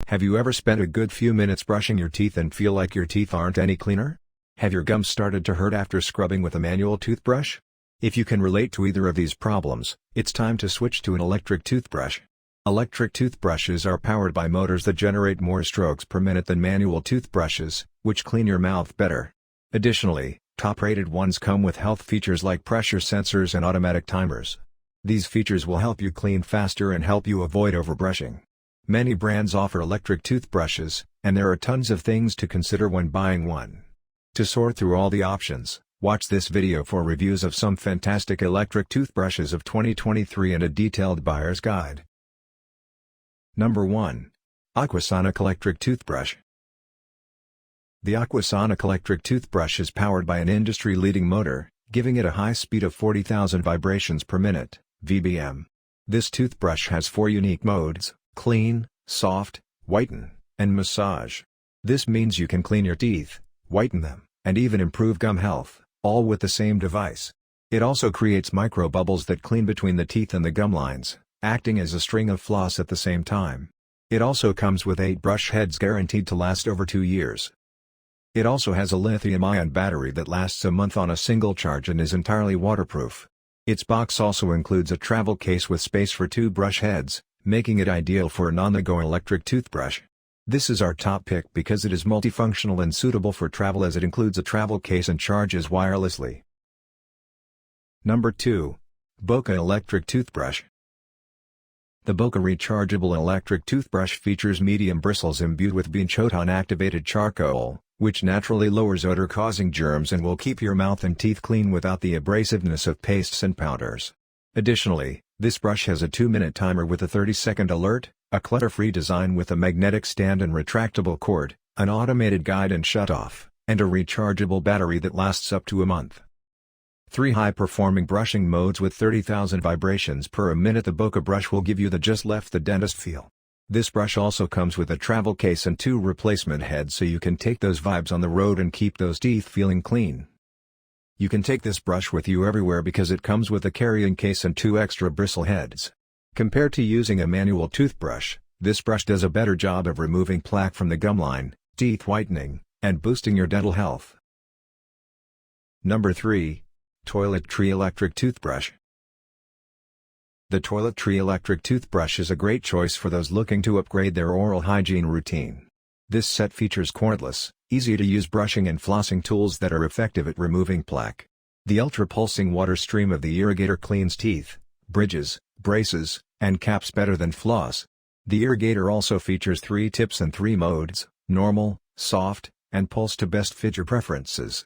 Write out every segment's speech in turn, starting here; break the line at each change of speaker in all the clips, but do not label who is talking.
Have you ever spent a good few minutes brushing your teeth and feel like your teeth aren't any cleaner? Have your gums started to hurt after scrubbing with a manual toothbrush? If you can relate to either of these problems, it's time to switch to an electric toothbrush. Electric toothbrushes are powered by motors that generate more strokes per minute than manual toothbrushes, which clean your mouth better. Additionally, top-rated ones come with health features like pressure sensors and automatic timers. These features will help you clean faster and help you avoid overbrushing. Many brands offer electric toothbrushes, and there are tons of things to consider when buying one. To sort through all the options, watch this video for reviews of some fantastic electric toothbrushes of 2023 and a detailed buyer's guide. Number 1. Aquasonic Electric Toothbrush. The Aquasonic electric toothbrush is powered by an industry-leading motor, giving it a high speed of 40,000 vibrations per minute, (VBM). This toothbrush has 4 unique modes: clean, soft, whiten, and massage. This means you can clean your teeth, whiten them, and even improve gum health, all with the same device. It also creates micro bubbles that clean between the teeth and the gum lines, acting as a string of floss at the same time. It also comes with 8 brush heads guaranteed to last over 2 years. It also has a lithium-ion battery that lasts a month on a single charge and is entirely waterproof. Its box also includes a travel case with space for 2 brush heads, making it ideal for an on-the-go electric toothbrush. This is our top pick because it is multifunctional and suitable for travel, as it includes a travel case and charges wirelessly. Number 2. Bokeh Electric Toothbrush. The Bokeh rechargeable electric toothbrush features medium bristles imbued with binchotan-activated charcoal, which naturally lowers odor-causing germs and will keep your mouth and teeth clean without the abrasiveness of pastes and powders. Additionally, this brush has a 2-minute timer with a 30-second alert, a clutter-free design with a magnetic stand and retractable cord, an automated guide and shutoff, and a rechargeable battery that lasts up to a month. 3 high-performing brushing modes with 30,000 vibrations per minute. The Bokeh brush will give you the just left the dentist feel. This brush also comes with a travel case and 2 replacement heads, so you can take those vibes on the road and keep those teeth feeling clean. You can take this brush with you everywhere because it comes with a carrying case and 2 extra bristle heads. Compared to using a manual toothbrush, this brush does a better job of removing plaque from the gum line, teeth whitening, and boosting your dental health. Number 3. Toiletry Electric Toothbrush. The Toiletry electric toothbrush is a great choice for those looking to upgrade their oral hygiene routine. This set features cordless, easy-to-use brushing and flossing tools that are effective at removing plaque. The ultra-pulsing water stream of the irrigator cleans teeth, bridges, braces, and caps better than floss. The irrigator also features 3 tips and 3 modes: normal, soft, and pulse to best fit your preferences.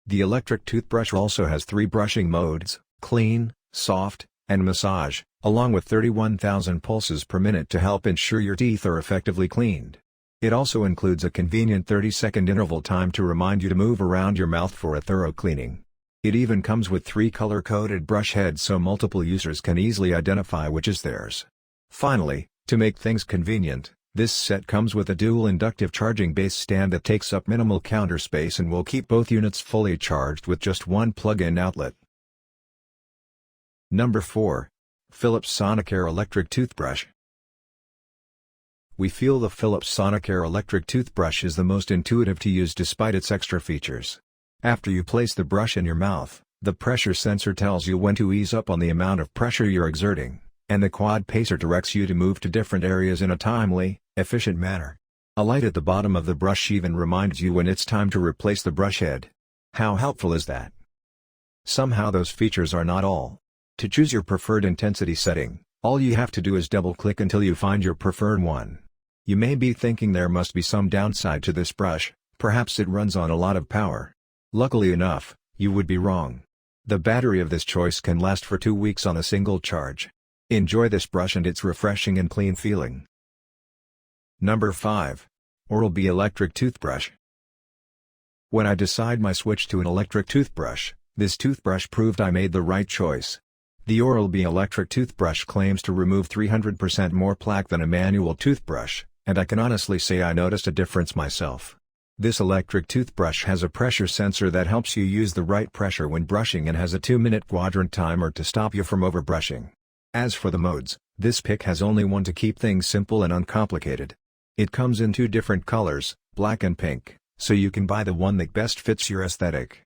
The electric toothbrush also has 3 brushing modes: clean, soft, and massage, along with 31,000 pulses per minute to help ensure your teeth are effectively cleaned. It also includes a convenient 30-second interval time to remind you to move around your mouth for a thorough cleaning. It even comes with 3 color-coded brush heads so multiple users can easily identify which is theirs. Finally, to make things convenient, this set comes with a dual inductive charging base stand that takes up minimal counter space and will keep both units fully charged with just one plug-in outlet. Number 4. Philips Sonicare Electric Toothbrush. We feel the Philips Sonicare electric toothbrush is the most intuitive to use despite its extra features. After you place the brush in your mouth, the pressure sensor tells you when to ease up on the amount of pressure you're exerting, and the quad pacer directs you to move to different areas in a timely, efficient manner. A light at the bottom of the brush even reminds you when it's time to replace the brush head. How helpful is that? Somehow those features are not all. To choose your preferred intensity setting, all you have to do is double-click until you find your preferred one. You may be thinking there must be some downside to this brush, perhaps it runs on a lot of power. Luckily enough, you would be wrong. The battery of this choice can last for 2 weeks on a single charge. Enjoy this brush and its refreshing and clean feeling. Number 5. OralB Electric Toothbrush. When I decided my switch to an electric toothbrush, this toothbrush proved I made the right choice. The OralB electric toothbrush claims to remove 300% more plaque than a manual toothbrush, and I can honestly say I noticed a difference myself. This electric toothbrush has a pressure sensor that helps you use the right pressure when brushing and has a 2-minute quadrant timer to stop you from overbrushing. As for the modes, this pick has only one to keep things simple and uncomplicated. It comes in two different colors, black and pink, so you can buy the one that best fits your aesthetic.